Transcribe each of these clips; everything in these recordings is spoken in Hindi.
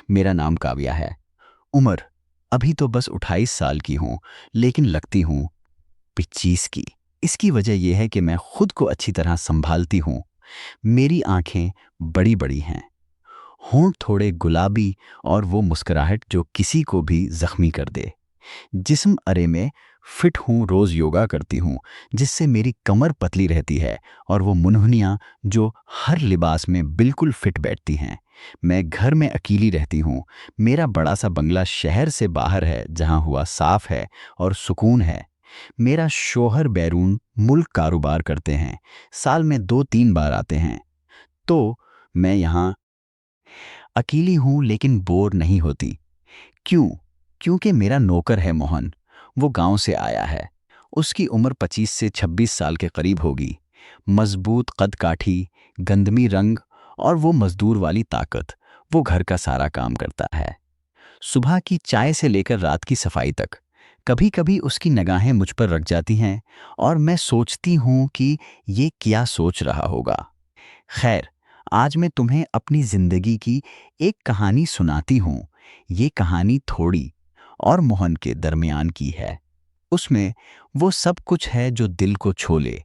मेरा नाम काव्या है। उम्र अभी तो बस 28 साल की हूँ, लेकिन लगती हूँ 25 की। इसकी वजह यह है कि मैं खुद को अच्छी तरह संभालती हूँ। मेरी आंखें बड़ी बड़ी हैं, होंठ थोड़े गुलाबी, और वो मुस्कुराहट जो किसी को भी जख्मी कर दे। जिस्म अरे में फिट हूँ, रोज योगा करती हूँ जिससे मेरी कमर पतली रहती है, और वो मुनहनियाँ जो हर लिबास में बिल्कुल फिट बैठती हैं। मैं घर में अकेली रहती हूँ। मेरा बड़ा सा बंगला शहर से बाहर है, जहाँ हुआ साफ है और सुकून है। मेरा शोहर बैरून मुल्क कारोबार करते हैं, साल में 2-3 बार आते हैं। तो मैं यहाँ अकेली हूँ, लेकिन बोर नहीं होती। क्यों? क्योंकि मेरा नौकर है मोहन। वो गांव से आया है। उसकी उम्र 25 से 26 साल के करीब होगी। मजबूत कद काठी, गंदमी रंग, और वो मजदूर वाली ताकत। वो घर का सारा काम करता है, सुबह की चाय से लेकर रात की सफाई तक। कभी कभी उसकी निगाहें मुझ पर रख जाती हैं, और मैं सोचती हूँ कि ये क्या सोच रहा होगा। खैर, आज मैं तुम्हें अपनी जिंदगी की एक कहानी सुनाती हूँ। ये कहानी थोड़ी और मोहन के दरमियान की है। उसमें वो सब कुछ है जो दिल को छू ले,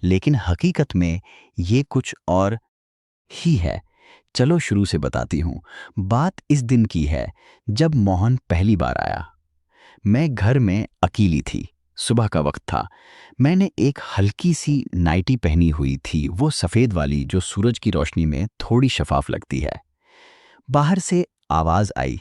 लेकिन हकीकत में ये कुछ और ही है। चलो शुरू से बताती हूँ। बात इस दिन की है जब मोहन पहली बार आया। मैं घर में अकेली थी। सुबह का वक्त था। मैंने एक हल्की सी नाइटी पहनी हुई थी, वो सफ़ेद वाली जो सूरज की रोशनी में थोड़ी शफाफ लगती है। बाहर से आवाज़ आई,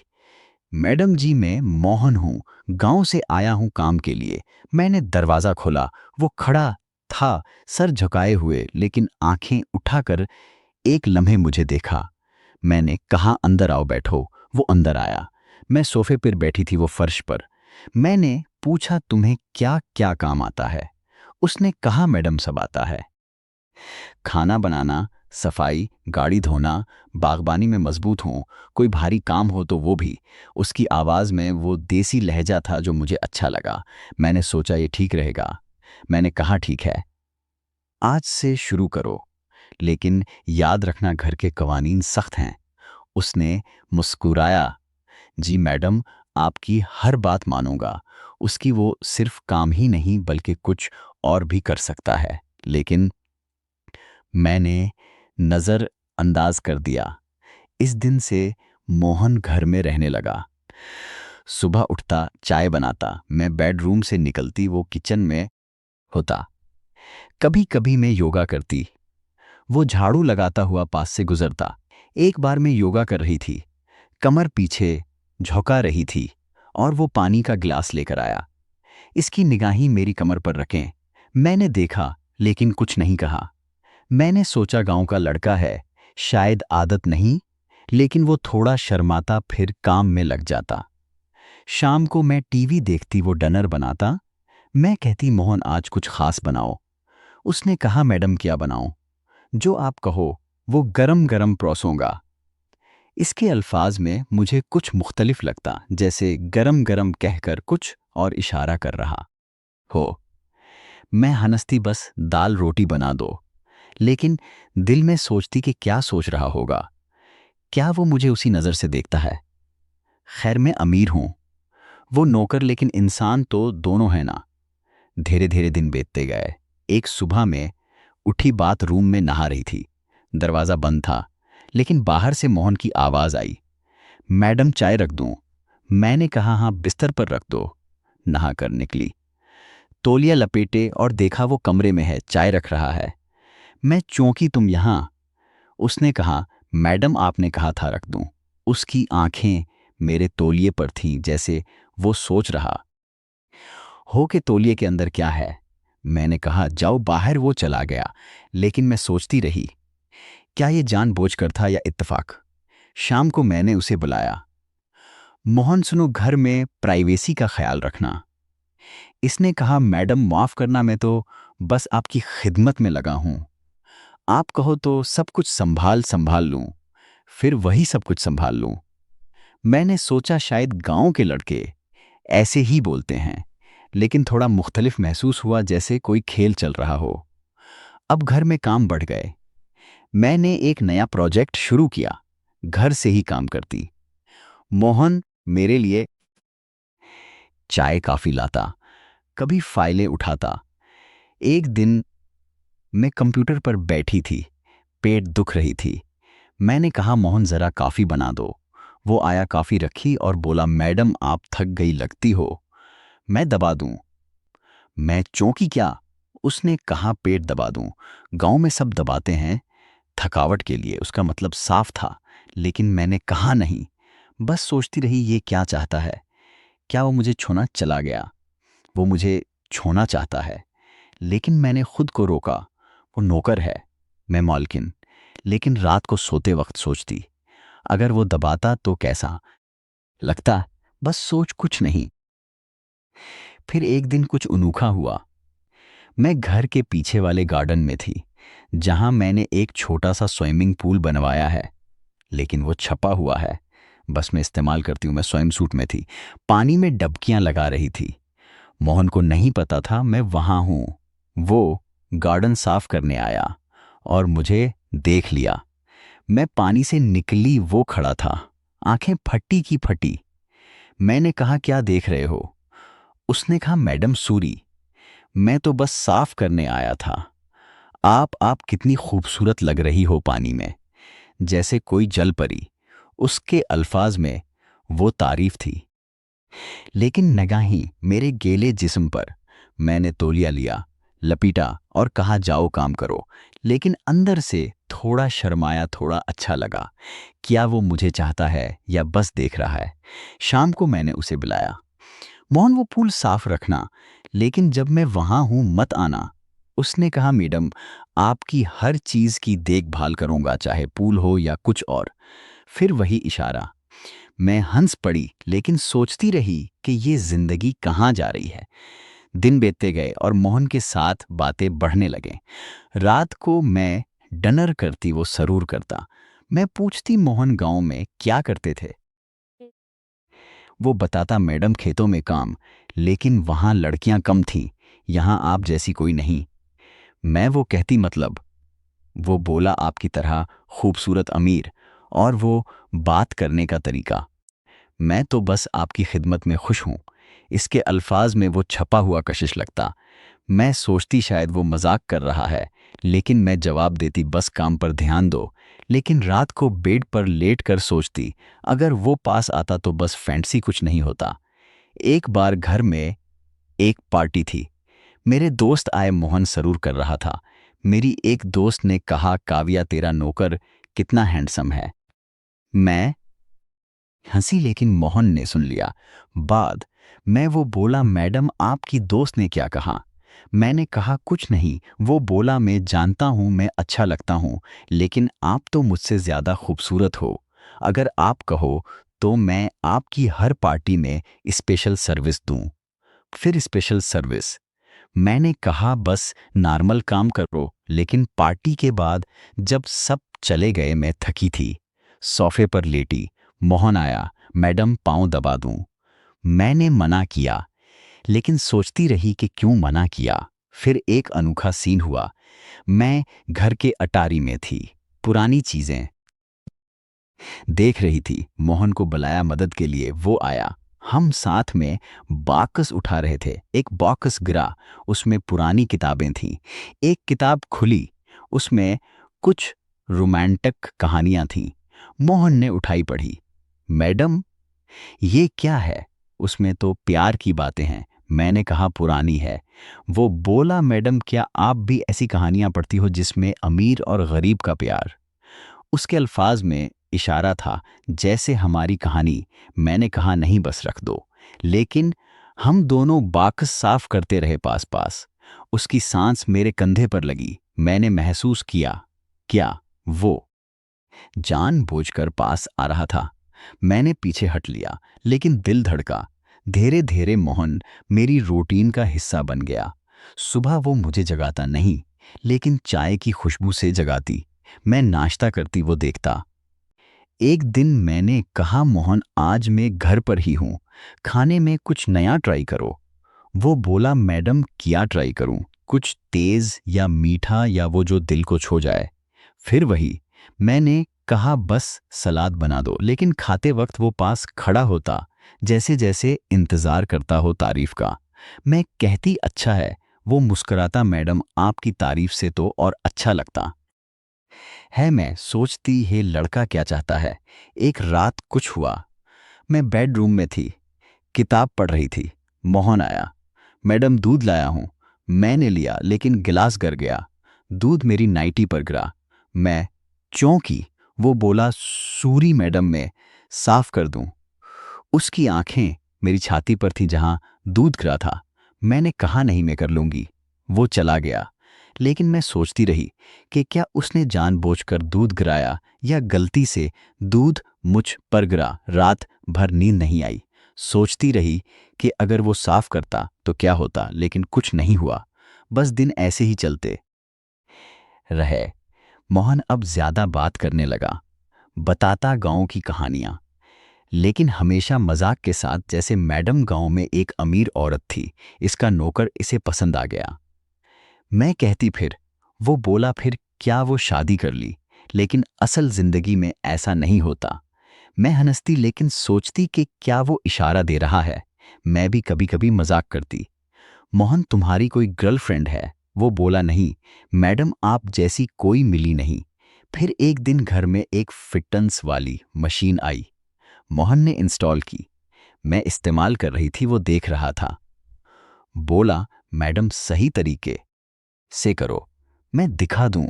मैडम जी मैं मोहन हूँ, गांव से आया हूँ काम के लिए। मैंने दरवाज़ा खोला। वो खड़ा था, सर झुकाए हुए, लेकिन आंखें उठाकर एक लम्हे मुझे देखा। मैंने कहा अंदर आओ बैठो। वो अंदर आया। मैं सोफे पर बैठी थी, वो फर्श पर। मैंने पूछा तुम्हें क्या क्या काम आता है? उसने कहा मैडम सब आता है। खाना बनाना, सफाई, गाड़ी धोना, बागबानी में मजबूत हूँ। कोई भारी काम हो तो वो भी। उसकी आवाज़ में वो देसी लहजा था जो मुझे अच्छा लगा। मैंने सोचा ये ठीक रहेगा। मैंने कहा ठीक है, आज से शुरू करो, लेकिन याद रखना घर के कवानीन सख्त हैं। उसने मुस्कुराया, जी मैडम, आपकी हर बात मानूंगा। उसकी वो सिर्फ काम ही नहीं बल्कि कुछ और भी कर सकता है। लेकिन मैंने नज़र अंदाज कर दिया। इस दिन से मोहन घर में रहने लगा। सुबह उठता, चाय बनाता, मैं बेडरूम से निकलती, वो किचन में होता। कभी कभी मैं योगा करती, वो झाड़ू लगाता हुआ पास से गुजरता। एक बार मैं योगा कर रही थी, कमर पीछे झुका रही थी, और वो पानी का गिलास लेकर आया। इसकी निगाहें मेरी कमर पर रखें। मैंने देखा, लेकिन कुछ नहीं कहा। मैंने सोचा गांव का लड़का है, शायद आदत नहीं। लेकिन वो थोड़ा शर्माता, फिर काम में लग जाता। शाम को मैं टीवी देखती, वो डिनर बनाता। मैं कहती मोहन आज कुछ खास बनाओ। उसने कहा मैडम क्या बनाऊं? जो आप कहो, वो गरम गरम परोसूंगा। इसके अल्फाज में मुझे कुछ मुख्तलिफ लगता, जैसे गरम गरम कहकर कुछ और इशारा कर रहा हो। मैं हंसती, बस दाल रोटी बना दो। लेकिन दिल में सोचती कि क्या सोच रहा होगा। क्या वो मुझे उसी नज़र से देखता है? खैर, मैं अमीर हूं, वो नौकर, लेकिन इंसान तो दोनों है ना। धीरे धीरे दिन बीतते गए। एक सुबह में उठी बात, रूम में नहा रही थी। दरवाज़ा बंद था, लेकिन बाहर से मोहन की आवाज़ आई, मैडम चाय रख दूं? मैंने कहा हाँ, बिस्तर पर रख दो। नहा कर निकली, तौलिया लपेटे, और देखा वो कमरे में है, चाय रख रहा है। मैं चौंकी, तुम यहाँ? उसने कहा मैडम आपने कहा था रख दूं। उसकी आंखें मेरे तौलिए पर थीं, जैसे वो सोच रहा हो कि तौलिए के अंदर क्या है। मैंने कहा जाओ बाहर। वो चला गया, लेकिन मैं सोचती रही, क्या ये जानबूझकर था या इत्तेफाक? शाम को मैंने उसे बुलाया। मोहन सुनो, घर में प्राइवेसी का ख्याल रखना। इसने कहा मैडम माफ करना, मैं तो बस आपकी खिदमत में लगा हूं। आप कहो तो सब कुछ संभाल संभाल लूं, फिर वही सब कुछ संभाल लूं। मैंने सोचा शायद गांव के लड़के ऐसे ही बोलते हैं, लेकिन थोड़ा मुख्तलिफ महसूस हुआ, जैसे कोई खेल चल रहा हो। अब घर में काम बढ़ गए। मैंने एक नया प्रोजेक्ट शुरू किया, घर से ही काम करती। मोहन मेरे लिए चाय काफी लाता, कभी फाइलें उठाता। एक दिन मैं कंप्यूटर पर बैठी थी, पेट दुख रही थी। मैंने कहा मोहन जरा कॉफी बना दो। वो आया, कॉफी रखी और बोला मैडम आप थक गई लगती हो, मैं दबा दूं। मैं चौंकी क्या? उसने कहा पेट दबा दूं, गांव में सब दबाते हैं थकावट के लिए। उसका मतलब साफ था, लेकिन मैंने कहा नहीं। बस सोचती रही ये क्या चाहता है। क्या वो मुझे छूना चला गया? वो मुझे छूना चाहता है, लेकिन मैंने खुद को रोका। वो नौकर है, मैं मालकिन। लेकिन रात को सोते वक्त सोचती, अगर वो दबाता तो कैसा लगता। बस सोच कुछ नहीं। फिर एक दिन कुछ अनोखा हुआ। मैं घर के पीछे वाले गार्डन में थी, जहां मैंने एक छोटा सा स्विमिंग पूल बनवाया है, लेकिन वो छपा हुआ है। बस मैं इस्तेमाल करती हूँ। मैं स्वयं सूट में थी, पानी में डबकियां लगा रही थी। मोहन को नहीं पता था मैं वहां हूं। वो गार्डन साफ करने आया और मुझे देख लिया। मैं पानी से निकली, वो खड़ा था, आंखें फटी की फटी। मैंने कहा क्या देख रहे हो? उसने कहा मैडम सूरी, मैं तो बस साफ करने आया था। आप कितनी खूबसूरत लग रही हो पानी में, जैसे कोई जल परी। उसके अल्फाज में वो तारीफ थी, लेकिन निगाहें मेरे गीले जिस्म पर। मैंने तौलिया लिया, लपीटा और कहा जाओ काम करो। लेकिन अंदर से थोड़ा शर्माया, थोड़ा अच्छा लगा। क्या वो मुझे चाहता है या बस देख रहा है? शाम को मैंने उसे बुलाया। मोहन वो पूल साफ रखना, लेकिन जब मैं वहां हूं मत आना। उसने कहा मैडम आपकी हर चीज की देखभाल करूंगा, चाहे पूल हो या कुछ और। फिर वही इशारा। मैं हंस पड़ी, लेकिन सोचती रही कि ये जिंदगी कहाँ जा रही है। दिन बीतते गए और मोहन के साथ बातें बढ़ने लगे। रात को मैं डिनर करती, वो सरूर करता। मैं पूछती मोहन गांव में क्या करते थे? वो बताता मैडम खेतों में काम, लेकिन वहां लड़कियां कम थीं, यहां आप जैसी कोई नहीं। मैं वो कहती मतलब? वो बोला आपकी तरह खूबसूरत अमीर, और वो बात करने का तरीका। मैं तो बस आपकी खिदमत में खुश हूं। इसके अल्फाज में वो छपा हुआ कशिश लगता। मैं सोचती शायद वो मजाक कर रहा है, लेकिन मैं जवाब देती बस काम पर ध्यान दो। लेकिन रात को बेड पर लेट कर सोचती, अगर वो पास आता तो बस फैंसी कुछ नहीं होता। एक बार घर में एक पार्टी थी। मेरे दोस्त आए, मोहन सरूर कर रहा था। मेरी एक दोस्त ने कहा काव्या तेरा नौकर कितना हैंडसम है। मैं हंसी, लेकिन मोहन ने सुन लिया। बाद मैं वो बोला मैडम आपकी दोस्त ने क्या कहा? मैंने कहा कुछ नहीं। वो बोला मैं जानता हूं मैं अच्छा लगता हूं, लेकिन आप तो मुझसे ज्यादा खूबसूरत हो। अगर आप कहो तो मैं आपकी हर पार्टी में स्पेशल सर्विस दूं। फिर स्पेशल सर्विस? मैंने कहा बस नॉर्मल काम करो। लेकिन पार्टी के बाद जब सब चले गए, मैं थकी थी, सोफे पर लेटी। मोहन आया, मैडम पाँव दबा दूं। मैंने मना किया, लेकिन सोचती रही कि क्यों मना किया। फिर एक अनोखा सीन हुआ। मैं घर के अटारी में थी, पुरानी चीजें देख रही थी। मोहन को बुलाया मदद के लिए, वो आया। हम साथ में बाकस उठा रहे थे। एक बॉक्स गिरा, उसमें पुरानी किताबें थीं। एक किताब खुली, उसमें कुछ रोमांटिक कहानियां थीं। मोहन ने उठाई, पढ़ी। मैडम ये क्या है? उसमें तो प्यार की बातें हैं। मैंने कहा पुरानी है। वो बोला मैडम क्या आप भी ऐसी कहानियां पढ़ती हो जिसमें अमीर और गरीब का प्यार? उसके अल्फाज में इशारा था, जैसे हमारी कहानी। मैंने कहा नहीं बस रख दो। लेकिन हम दोनों बाकस साफ करते रहे पास पास। उसकी सांस मेरे कंधे पर लगी। मैंने महसूस किया क्या वो जानबूझकर पास आ रहा था। मैंने पीछे हट लिया, लेकिन दिल धड़का। धीरे धीरे मोहन मेरी रूटीन का हिस्सा बन गया। सुबह वो मुझे जगाता नहीं, लेकिन चाय की खुशबू से जगाती। मैं नाश्ता करती, वो देखता। एक दिन मैंने कहा मोहन आज मैं घर पर ही हूँ, खाने में कुछ नया ट्राई करो। वो बोला मैडम क्या ट्राई करूँ? कुछ तेज या मीठा, या वो जो दिल को छू जाए। फिर वही। मैंने कहा बस सलाद बना दो, लेकिन खाते वक्त वो पास खड़ा होता, जैसे जैसे इंतजार करता हो तारीफ का। मैं कहती अच्छा है, वो मुस्कुराता मैडम आपकी तारीफ से तो और अच्छा लगता है। मैं सोचती है लड़का क्या चाहता है। एक रात कुछ हुआ। मैं बेडरूम में थी, किताब पढ़ रही थी। मोहन आया। मैडम दूध लाया हूं। मैंने लिया लेकिन गिलास गिर गया। दूध मेरी नाइटी पर गिरा। मैं चौंकी। वो बोला सूरी मैडम, मैं साफ कर दूं। उसकी आंखें मेरी छाती पर थी जहां दूध गिरा था। मैंने कहा नहीं, मैं कर लूंगी। वो चला गया। लेकिन मैं सोचती रही कि क्या उसने जानबूझकर दूध गिराया या गलती से दूध मुझ पर गिरा। रात भर नींद नहीं आई। सोचती रही कि अगर वो साफ करता तो क्या होता, लेकिन कुछ नहीं हुआ। बस दिन ऐसे ही चलते रहे। मोहन अब ज्यादा बात करने लगा, बताता गांव की कहानियां, लेकिन हमेशा मजाक के साथ, जैसे मैडम गांव में एक अमीर औरत थी, इसका नौकर इसे पसंद आ गया। मैं कहती फिर। वो बोला फिर क्या वो शादी कर ली, लेकिन असल जिंदगी में ऐसा नहीं होता। मैं हंसती लेकिन सोचती कि क्या वो इशारा दे रहा है। मैं भी कभी कभी मजाक करती, मोहन तुम्हारी कोई गर्लफ्रेंड है? वो बोला नहीं मैडम, आप जैसी कोई मिली नहीं। फिर एक दिन घर में एक फिटनेस वाली मशीन आई। मोहन ने इंस्टॉल की। मैं इस्तेमाल कर रही थी, वो देख रहा था। बोला मैडम सही तरीके से करो, मैं दिखा दूं।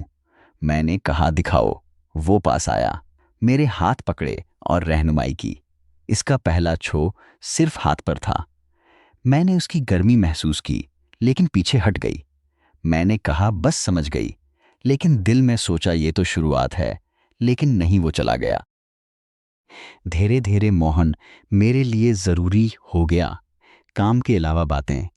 मैंने कहा दिखाओ। वो पास आया, मेरे हाथ पकड़े और रहनुमाई की। इसका पहला छो सिर्फ हाथ पर था। मैंने उसकी गर्मी महसूस की, लेकिन पीछे हट गई। मैंने कहा बस समझ गई, लेकिन दिल में सोचा ये तो शुरुआत है। लेकिन नहीं, वो चला गया। धीरे धीरे मोहन मेरे लिए जरूरी हो गया, काम के अलावा बातें।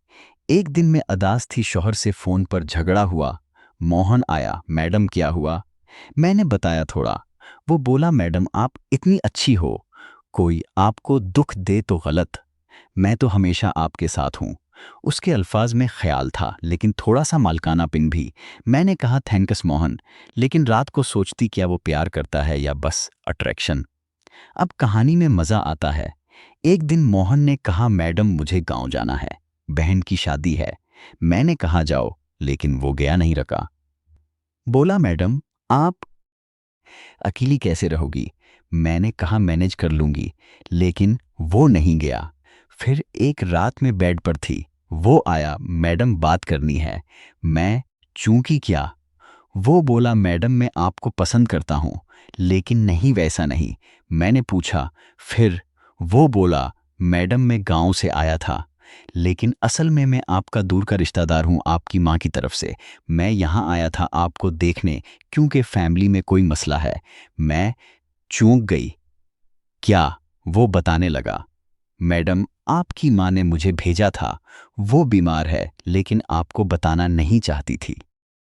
एक दिन मैं उदास थी, शौहर से फोन पर झगड़ा हुआ। मोहन आया, मैडम क्या हुआ? मैंने बताया थोड़ा। वो बोला मैडम आप इतनी अच्छी हो, कोई आपको दुख दे तो गलत, मैं तो हमेशा आपके साथ हूं। उसके अल्फाज में ख्याल था, लेकिन थोड़ा सा मालकानापन भी। मैंने कहा थैंक्स मोहन, लेकिन रात को सोचती क्या वो प्यार करता है या बस अट्रैक्शन। अब कहानी में मजा आता है। एक दिन मोहन ने कहा मैडम मुझे गांव जाना है, बहन की शादी है। मैंने कहा जाओ, लेकिन वो गया नहीं रका। बोला मैडम आप अकेली कैसे रहोगी? मैंने कहा मैनेज कर लूंगी, लेकिन वो नहीं गया। फिर एक रात में बेड पर थी, वो आया, मैडम बात करनी है। मैं चूंकि क्या? वो बोला मैडम मैं आपको पसंद करता हूं, लेकिन नहीं वैसा नहीं। मैंने पूछा फिर? वो बोला मैडम मैं गांव से आया था, लेकिन असल में मैं आपका दूर का रिश्तेदार हूं, आपकी माँ की तरफ से। मैं यहाँ आया था आपको देखने, क्योंकि फैमिली में कोई मसला है। मैं चूक गई। क्या? वो बताने लगा मैडम आपकी माँ ने मुझे भेजा था, वो बीमार है, लेकिन आपको बताना नहीं चाहती थी।